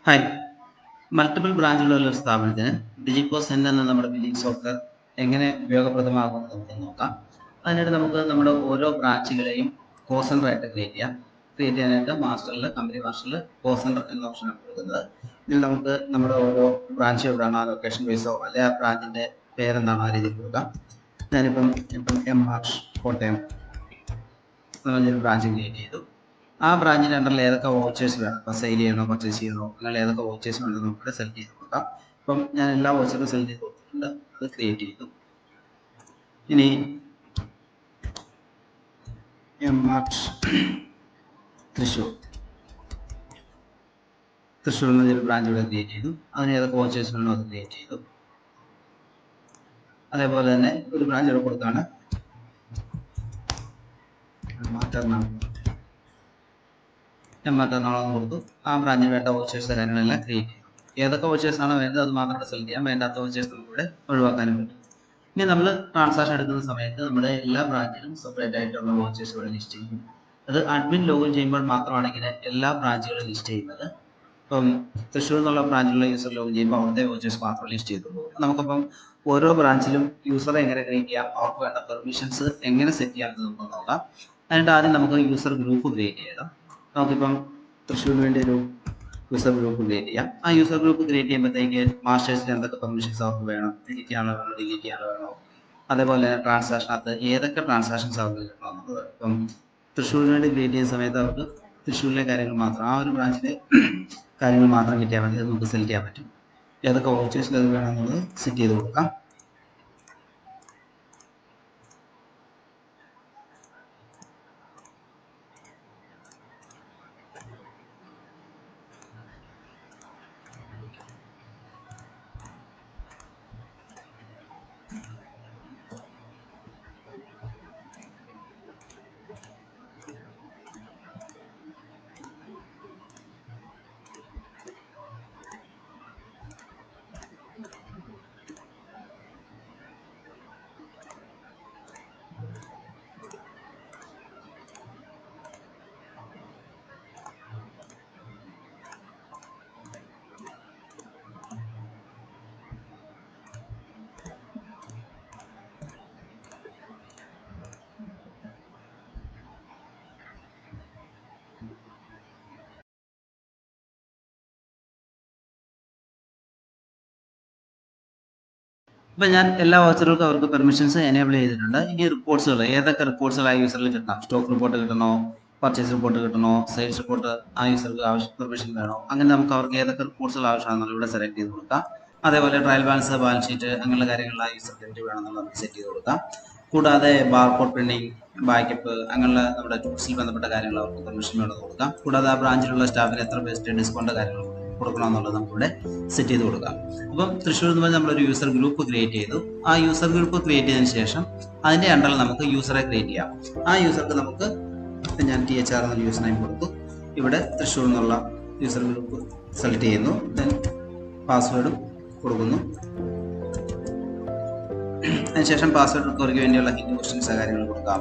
Hi. Multiple ബ്രാഞ്ചുകളുള്ള ഒരു സ്ഥാപനത്തിന് ഡിജികോസ് എന്ന നമ്മുടെ ബില്ലിംഗ് സോഫ്റ്റ്വെയർ എങ്ങനെ ഉപയോഗപ്രദമാകുമെന്ന് നമുക്ക് നോക്കാം. അതിനായിട്ട് നമുക്ക് നമ്മുടെ ഓരോ ബ്രാഞ്ചുകളെയും കോൾ സെൻ്റർ ആയിട്ട് ക്രിയേറ്റ് ചെയ്യാം. ക്രിയേറ്റ് ചെയ്യാനായിട്ട് മാസ്റ്ററിൽ കമ്പനി മാസ്റ്ററിൽ കോൾ സെൻ്റർ എന്ന ഓപ്ഷനാണ് കൊടുക്കുന്നത്. ഇതിൽ നമുക്ക് നമ്മുടെ ഓരോ ബ്രാഞ്ച് എവിടെയാണോ ആ ലൊക്കേഷൻ ബേസോ അല്ലെങ്കിൽ ആ ബ്രാഞ്ചിൻ്റെ പേരെന്താണോ ആ രീതിയിൽ കൊടുക്കാം. ഞാനിപ്പം എം.ആർഷ് കോട്ടയം എന്നൊരു ബ്രാഞ്ച് ക്രിയേറ്റ് ചെയ്തു. ആ ബ്രാഞ്ചിൻ്റെ അണ്ടറിൽ ഏതൊക്കെ വോച്ചേഴ്സ് വേണം, ഇപ്പോൾ സെയിൽ ചെയ്യണോ പർച്ചേസ് ചെയ്യണോ അങ്ങനെ ഏതൊക്കെ വോച്ചേഴ്സ് വേണമെന്ന് നമുക്ക് സെലക്ട് ചെയ്ത് കൊടുക്കാം. അപ്പം ഞാൻ എല്ലാ വോച്ചറും സെലക്ട് ചെയ്ത് കൊടുത്തിട്ടുണ്ട്, അത് ക്രിയേറ്റ് ചെയ്തു. ഇനി എം.ആർഷ് തൃശ്ശൂർ എന്നൊരു ബ്രാഞ്ച് ഇവിടെ ക്രിയേറ്റ് ചെയ്തു. അതിന് ഏതൊക്കെ വോച്ചേഴ്സ് വേണോ അത് ക്രിയേറ്റ് ചെയ്തു. അതേപോലെ തന്നെ ഒരു ബ്രാഞ്ച് ഇവിടെ കൊടുത്താണ് എറണാകുളം കൊടുത്തു. ആ ബ്രാഞ്ചിന് വേണ്ട വോച്ചേഴ്സ് കാര്യങ്ങളെല്ലാം ക്രിയേറ്റ് ചെയ്തു. ഏതൊക്കെ വോച്ചേഴ്സ് ആണോ വേണ്ടത് അത് മാത്രം സെലക്ട് ചെയ്യാം, വേണ്ടാത്ത വോച്ചേഴ്സ് കൂടെ ഒഴിവാക്കാനും പറ്റും. ഇനി നമ്മൾ ട്രാൻസാക്ഷൻ എടുക്കുന്ന സമയത്ത് നമ്മുടെ എല്ലാ ബ്രാഞ്ചിലും സെപ്പറേറ്റ് ആയിട്ടുള്ള വോച്ചേഴ്സ് ഇവിടെ ലിസ്റ്റ് ചെയ്യും. അത് അഡ്മിൻ ലോഗിൻ ചെയ്യുമ്പോൾ മാത്രമാണ് ഇങ്ങനെ എല്ലാ ബ്രാഞ്ചുകളും ലിസ്റ്റ് ചെയ്യുന്നത്. ഇപ്പം തൃശ്ശൂർ എന്നുള്ള ബ്രാഞ്ചിലുള്ള യൂസർ ലോഗിൻ ചെയ്യുമ്പോൾ അവിടുത്തെ വോച്ചേഴ്സ് മാത്രം ലിസ്റ്റ് ചെയ്തുള്ളൂ. നമുക്കപ്പം ഓരോ ബ്രാഞ്ചിലും യൂസറെ എങ്ങനെ ക്രിയേറ്റ് ചെയ്യാം, അവർക്ക് വേണ്ട പെർമിഷൻസ് എങ്ങനെ സെറ്റ് ചെയ്യാമെന്ന് നമുക്ക് നോക്കാം. അതിൻ്റെ ആദ്യം നമുക്ക് യൂസർ ഗ്രൂപ്പ് ക്രിയേറ്റ് ചെയ്യാം. നമുക്കിപ്പം തൃശ്ശൂരിന് വേണ്ടി ഒരു യൂസർ ഗ്രൂപ്പ് ക്രിയേറ്റ് ചെയ്യാം. ആ യൂസർ ഗ്രൂപ്പ് ക്രിയേറ്റ് ചെയ്യുമ്പോഴത്തേക്ക് മാസ്റ്റേഴ്സിന് എന്തൊക്കെ പെർമിഷൻസ് അവർക്ക് വേണം, എഡിറ്റ് ചെയ്യാനോ വേണോ, ഡിലീറ്റ് ചെയ്യാനോ വേണോ, അതേപോലെ ട്രാൻസാക്ഷനകത്ത് ഏതൊക്കെ ട്രാൻസാക്ഷൻസ് അവർക്ക് കിട്ടണമെന്നുള്ളത്. ഇപ്പം തൃശ്ശൂരിന് വേണ്ടി ക്രിയേറ്റ് ചെയ്യുന്ന സമയത്ത് അവർക്ക് തൃശ്ശൂരിലെ കാര്യങ്ങൾ മാത്രം, ആ ഒരു ബ്രാഞ്ചിലെ കാര്യങ്ങൾ മാത്രം കിട്ടിയാൽ മതി. അത് നമുക്ക് സെലക്ട് ചെയ്യാൻ പറ്റും. ഏതൊക്കെ വോച്ചേഴ്സിൽ അത് വേണമെന്നുള്ളത് സെറ്റ് ചെയ്ത് കൊടുക്കാം. ഇപ്പം ഞാൻ എല്ലാ വോച്ചറുകൾക്കും അവർക്ക് പെർമിഷൻസ് എനേബിൾ ചെയ്തിട്ടുണ്ട്. ഇനി റിപ്പോർട്ട്സുകൾ, ഏതൊക്കെ റിപ്പോർട്ട്സുകൾ ആ യൂസറിൽ കിട്ടണം, സ്റ്റോക്ക് റിപ്പോർട്ട് കിട്ടണോ, പർച്ചേസ് റിപ്പോർട്ട് കിട്ടണോ, സെയിൽസ് റിപ്പോർട്ട് ആ യൂസർക്ക് ആവശ്യം പെർമിഷൻ വേണോ, അങ്ങനെ നമുക്ക് അവർക്ക് ഏതൊക്കെ റിപ്പോർട്ട്സുകൾ ആവശ്യമാണെന്നുള്ളത് ഇവിടെ സെലക്ട് ചെയ്ത് കൊടുക്കാം. അതേപോലെ ട്രയൽ ബാലൻസ്, ബാലൻസ് ഷീറ്റ് അങ്ങനെയുള്ള കാര്യങ്ങൾ ആ യൂസർക്ക് എന്ത് വേണമെന്നുള്ളത് നമുക്ക് സെറ്റ് ചെയ്ത് കൊടുക്കാം. കൂടാതെ ബാർകോഡ് പ്രിന്റിംഗ്, ബാക്കപ്പ് അങ്ങനെയുള്ള നമ്മുടെ ടൂൾസിൽ ബന്ധപ്പെട്ട കാര്യങ്ങൾ അവർക്ക് പെർമിഷൻ വേണമെന്ന് കൊടുക്കാം. കൂടാതെ ആ ബ്രാഞ്ചിലുള്ള സ്റ്റാഫിന് എത്ര ബെസ്റ്റ് ഡിസ്കൗണ്ട് കാര്യങ്ങൾ കൊടുക്കണമെന്നുള്ളത് നമുക്കിവിടെ സെറ്റ് ചെയ്ത് കൊടുക്കാം. അപ്പം തൃശ്ശൂർ എന്ന് പറഞ്ഞാൽ നമ്മളൊരു യൂസർ ഗ്രൂപ്പ് ക്രിയേറ്റ് ചെയ്തു. ആ യൂസർ ഗ്രൂപ്പ് ക്രിയേറ്റ് ചെയ്തതിന് ശേഷം അതിൻ്റെ അണ്ടറിൽ നമുക്ക് യൂസറെ ക്രിയേറ്റ് ചെയ്യാം. ആ യൂസർക്ക് നമുക്ക് ഞാൻ THR എന്നൊരു യൂസർ നെയിം കൊടുത്തു. ഇവിടെ തൃശ്ശൂർ എന്നുള്ള യൂസർ ഗ്രൂപ്പ് സെലക്ട് ചെയ്യുന്നു. ദെൻ പാസ്വേഡും കൊടുക്കുന്നു. അതിനുശേഷം പാസ്വേഡ് റിക്കവറിക്ക് വേണ്ടിയുള്ള ഹിറ്റ് ക്വസ്റ്റ്യൻസ് കാര്യങ്ങൾ കൊടുക്കാം.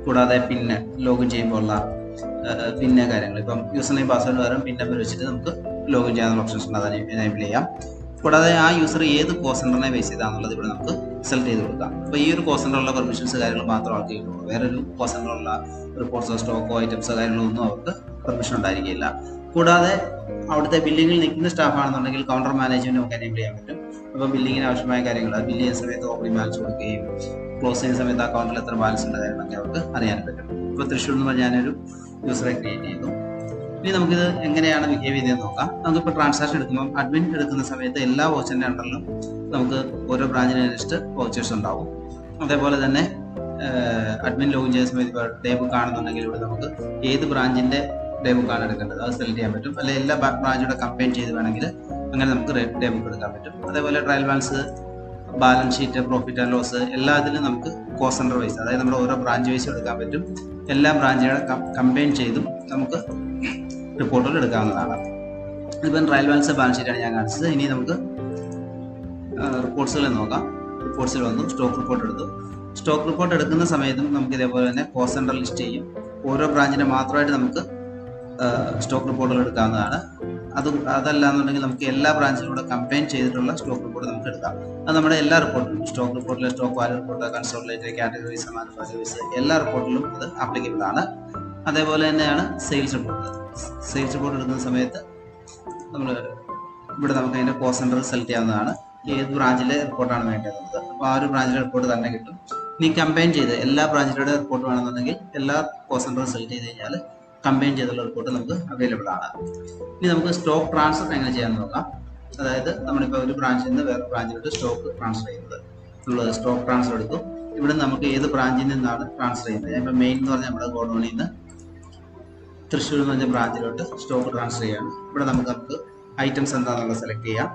കൂടാതെ പിന്നെ ലോഗിൻ ചെയ്യുമ്പോൾ ഉള്ള പിന്നെ കാര്യങ്ങൾ, ഇപ്പം യൂസർ നെയിം പാസ്വേഡ് പകരം പിൻ നമ്പർ വെച്ചിട്ട് നമുക്ക് ലോഗിൻ ചെയ്യാനുള്ള ഓപ്ഷൻസ് ഉണ്ട്, അതിനെ എനേബിൾ ചെയ്യാം. കൂടാതെ ആ യൂസർ ഏത് കോൾ സെൻ്ററിനെ ബേസ് ചെയ്താണെന്നുള്ളത് ഇവിടെ നമുക്ക് സെലക്ട് ചെയ്ത് കൊടുക്കാം. അപ്പോൾ ഈ ഒരു കോൾ സെൻ്ററുള്ള പെർമിഷൻസ് കാര്യങ്ങൾ മാത്രം അവർക്ക് കിട്ടുള്ളൂ. വേറൊരു കോൾ സെൻ്ററുള്ള റിപ്പോർട്ട്സോ സ്റ്റോക്കോ ഐറ്റംസോ കാര്യങ്ങളോ ഒന്നും അവർക്ക് പെർമിഷൻ ഉണ്ടായിരിക്കില്ല. കൂടാതെ അവിടുത്തെ ബില്ലിങ്ങിൽ നിൽക്കുന്ന സ്റ്റാഫ് ആണെന്നുണ്ടെങ്കിൽ കൗണ്ടർ മാനേജ്മെന്റ് നമുക്ക് എനേബിൾ ചെയ്യാൻ പറ്റും. അപ്പോൾ ബില്ലിങ്ങിന് ആവശ്യമായ കാര്യങ്ങൾ, ബില്ല് ചെയ്യുന്ന സമയത്ത് ഓപ്പണിംഗ് ബാലൻസ് കൊടുക്കുകയും ക്ലോസ് ചെയ്യുന്ന സമയത്ത് അക്കൗണ്ടിൽ എത്ര ബാലൻസ് ഉണ്ട് കാര്യങ്ങളൊക്കെ അവർക്ക് അറിയാൻ പറ്റും. ഇപ്പോൾ തൃശ്ശൂർ എന്ന് പറഞ്ഞാൽ ഞാനൊരു യൂസറെ ക്രിയേറ്റ് ചെയ്തു. ഇനി നമുക്കിത് എങ്ങനെയാണ് ബിഹേവ് ചെയ്തതെന്ന് നോക്കാം. നമുക്കിപ്പോൾ ട്രാൻസാക്ഷൻ എടുക്കുമ്പോൾ അഡ്മിൻ എടുക്കുന്ന സമയത്ത് എല്ലാ വോച്ചറിൻ്റെ അണ്ടറിലും നമുക്ക് ഓരോ ബ്രാഞ്ചിനനുസരിച്ച് വോച്ചേഴ്സ് ഉണ്ടാവും. അതേപോലെ തന്നെ അഡ്മിൻ ലോഗിൻ ചെയ്യുന്ന സമയത്ത് ഇപ്പോൾ ഡേ ബുക്ക് ആണെന്നുണ്ടെങ്കിൽ ഇവിടെ നമുക്ക് ഏത് ബ്രാഞ്ചിൻ്റെ ഡേ ബുക്കാണ് എടുക്കേണ്ടത് അത് സെലക്ട് ചെയ്യാൻ പറ്റും. അല്ലെങ്കിൽ എല്ലാ ബ്രാഞ്ചൂടെ കമ്പൈൻ ചെയ്ത് വേണമെങ്കിൽ അങ്ങനെ നമുക്ക് ഡേ ബുക്ക് എടുക്കാൻ പറ്റും. അതേപോലെ trial balance, balance sheet, profit and loss എല്ലാത്തിലും നമുക്ക് കോസ്റ്റ് സെൻ്റർ വൈസ്, അതായത് നമ്മുടെ ഓരോ ബ്രാഞ്ച് വൈസ് എടുക്കാൻ പറ്റും. എല്ലാ ബ്രാഞ്ചുകളെ കമ്പൈൻ ചെയ്തും നമുക്ക് റിപ്പോർട്ടുകൾ എടുക്കാവുന്നതാണ്. ഇപ്പം ട്രയൽ ബാലൻസ്, ബാലൻസ് ഷീറ്റാണ് ഞാൻ കാണിച്ചത്. ഇനി നമുക്ക് റിപ്പോർട്ട്സുകൾ നോക്കാം. റിപ്പോർട്ട്സിൽ വന്നു, സ്റ്റോക്ക് റിപ്പോർട്ട് എടുത്തു. സ്റ്റോക്ക് റിപ്പോർട്ട് എടുക്കുന്ന സമയത്തും നമുക്ക് ഇതേപോലെ തന്നെ കോസ്റ്റ് സെൻ്റർ ലിസ്റ്റ് ചെയ്യും. ഓരോ ബ്രാഞ്ചിനെ മാത്രമായിട്ട് നമുക്ക് സ്റ്റോക്ക് റിപ്പോർട്ടുകൾ എടുക്കാവുന്നതാണ്. അതല്ല എന്നുണ്ടെങ്കിൽ നമുക്ക് എല്ലാ ബ്രാഞ്ചിലും കൂടെ കമ്പൈൻ ചെയ്തിട്ടുള്ള സ്റ്റോക്ക് റിപ്പോർട്ട് നമുക്ക് എടുക്കാം. അത് നമ്മുടെ എല്ലാ റിപ്പോർട്ടിലും, സ്റ്റോക്ക് റിപ്പോർട്ടിലെ stock value report, consolidated categories, manufacturers, എല്ലാ റിപ്പോർട്ടിലും അത് ആപ്ലിക്കബിൾ ആണ്. അതേപോലെ തന്നെയാണ് സെയിൽസ് റിപ്പോർട്ട്. സെയിൽസ് റിപ്പോർട്ട് എടുക്കുന്ന സമയത്ത് നമ്മൾ ഇവിടെ നമുക്ക് അതിൻ്റെ കോസ്റ്റ് സെൻറ്റർ സെലക്ട് ചെയ്യാവുന്നതാണ്. ഏത് ബ്രാഞ്ചിലെ റിപ്പോർട്ടാണ് വേണ്ടത്. അപ്പോൾ ആ ഒരു ബ്രാഞ്ചിലെ റിപ്പോർട്ട് തന്നെ കിട്ടും. ഇനി കമ്പൈൻ ചെയ്ത് എല്ലാ ബ്രാഞ്ചിലൂടെ റിപ്പോർട്ട് വേണമെന്നുണ്ടെങ്കിൽ എല്ലാ കോസ്റ്റ് സെൻറ്ററും സെലക്ട് ചെയ്ത് കഴിഞ്ഞാൽ കമ്പൈൻ ചെയ്തുള്ള റിപ്പോർട്ട് നമുക്ക് അവൈലബിൾ ആണ്. ഇനി നമുക്ക് സ്റ്റോക്ക് ട്രാൻസ്ഫർ എങ്ങനെ ചെയ്യാമെന്ന് നോക്കാം. അതായത് നമ്മളിപ്പോൾ ഒരു ബ്രാഞ്ചിൽ നിന്ന് വേറെ ബ്രാഞ്ചിലോട്ട് സ്റ്റോക്ക് ട്രാൻസ്ഫർ ചെയ്യുന്നത്. നമ്മൾ സ്റ്റോക്ക് ട്രാൻസ്ഫർ എടുക്കും. ഇവിടെ നമുക്ക് ഏത് ബ്രാഞ്ചിൽ നിന്നാണ് ട്രാൻസ്ഫർ ചെയ്യുന്നത്. ഇപ്പോൾ മെയിൻ എന്ന് പറഞ്ഞാൽ നമ്മുടെ ഗോഡൗണിൽ നിന്ന് തൃശ്ശൂർ എന്ന് പറഞ്ഞ ബ്രാഞ്ചിലോട്ട് സ്റ്റോക്ക് ട്രാൻസ്ഫർ ചെയ്യാണ്. ഇവിടെ നമുക്ക് ഐറ്റംസ് എന്താണെന്നുള്ളത് സെലക്ട് ചെയ്യാം.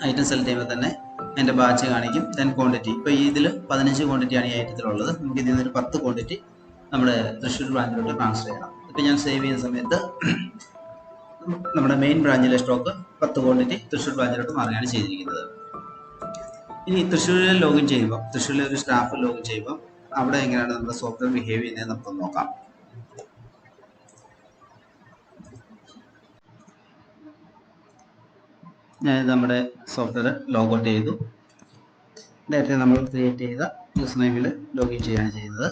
ഐറ്റം സെലക്ട് ചെയ്യുമ്പോൾ തന്നെ അതിൻ്റെ ബാച്ച് കാണിക്കും. Then quantity. ഇപ്പോൾ ഇതിൽ 15 ക്വാണ്ടിറ്റിയാണ് ഈ ഐറ്റത്തിലുള്ളത്. നമുക്ക് ഇതിൽ നിന്നൊരു 10 ക്വാണ്ടിറ്റി നമ്മുടെ തൃശ്ശൂർ ബ്രാഞ്ചിലോട്ട് ട്രാൻസ്ഫർ ചെയ്യണം. ഇപ്പോൾ ഞാൻ സേവ് ചെയ്യുന്ന സമയത്ത് നമ്മുടെ മെയിൻ ബ്രാഞ്ചിലെ സ്റ്റോക്ക് 10 ക്വാണ്ടിറ്റി തൃശ്ശൂർ ബ്രാഞ്ചിലോട്ട് മാറുകയാണ് ചെയ്തിരിക്കുന്നത്. ഇനി തൃശ്ശൂരിൽ ലോഗിൻ ചെയ്യുമ്പോൾ, തൃശ്ശൂരിലെ ഒരു സ്റ്റാഫ് ലോഗിൻ ചെയ്യുമ്പോൾ അവിടെ എങ്ങനെയാണ് നമ്മുടെ സോഫ്റ്റ്വെയർ ബിഹേവ് ചെയ്യുന്നത് നമുക്ക് നോക്കാം. ഞാൻ നമ്മുടെ സോഫ്റ്റ്വെയർ ലോഗൗട്ട് ചെയ്തു. നേരത്തെ നമ്മൾ ക്രിയേറ്റ് ചെയ്ത യൂസർ നെയിമിൽ ലോഗിൻ ചെയ്യുകയാണ് ചെയ്യുന്നത്.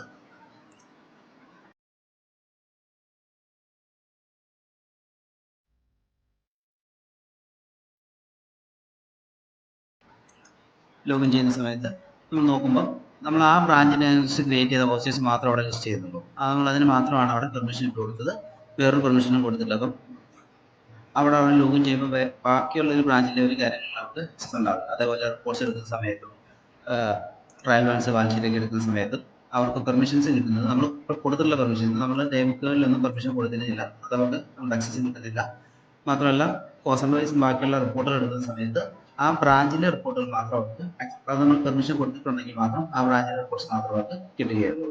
ലോഗിൻ ചെയ്യുന്ന സമയത്ത് നമ്മൾ നോക്കുമ്പോൾ നമ്മൾ ആ ബ്രാഞ്ചിനനുസരിച്ച് ക്രിയേറ്റ് ചെയ്ത പോസ്റ്റേഴ്സ് മാത്രം അവിടെ ലിസ്റ്റ് ചെയ്യുന്നുള്ളൂ. നമ്മൾ അതിന് മാത്രമാണ് അവിടെ പെർമിഷൻ ഇട്ട് കൊടുത്തത്, വേറൊരു പെർമിഷനും കൊടുത്തില്ല. അപ്പം അവിടെ ലോഗിൻ ചെയ്യുമ്പോൾ ബാക്കിയുള്ള ഒരു ബ്രാഞ്ചിലെ ഒരു കാര്യങ്ങൾ നമുക്ക് ഉണ്ടാവും. അതേപോലെ റിപ്പോർട്ട്സ് എടുക്കുന്ന സമയത്തും ട്രയൽ ബാലൻസ് വാലിഡിറ്റിയൊക്കെ എടുക്കുന്ന സമയത്തും അവർക്ക് പെർമിഷൻസ് കിട്ടുന്നത് നമ്മൾ കൊടുത്തിട്ടുള്ള പെർമിഷൻ, നമ്മൾ ഡേമുകളിലൊന്നും പെർമിഷൻ കൊടുത്തിട്ടില്ല, അത് നമുക്ക് ആക്സസ് കിട്ടുന്നില്ല. മാത്രമല്ല കോസ്റ്റ് വൈസ് ബാക്കിയുള്ള റിപ്പോർട്ടുകൾ എടുക്കുന്ന സമയത്ത് ആ ബ്രാഞ്ചിലെ റിപ്പോർട്ടുകൾ മാത്രം അവർക്ക്, അത് നമ്മൾ പെർമിഷൻ കൊടുത്തിട്ടുണ്ടെങ്കിൽ മാത്രം ആ ബ്രാഞ്ചിലെ റിപ്പോർട്ട്സ് മാത്രം അവർക്ക് കിട്ടുകയുള്ളൂ.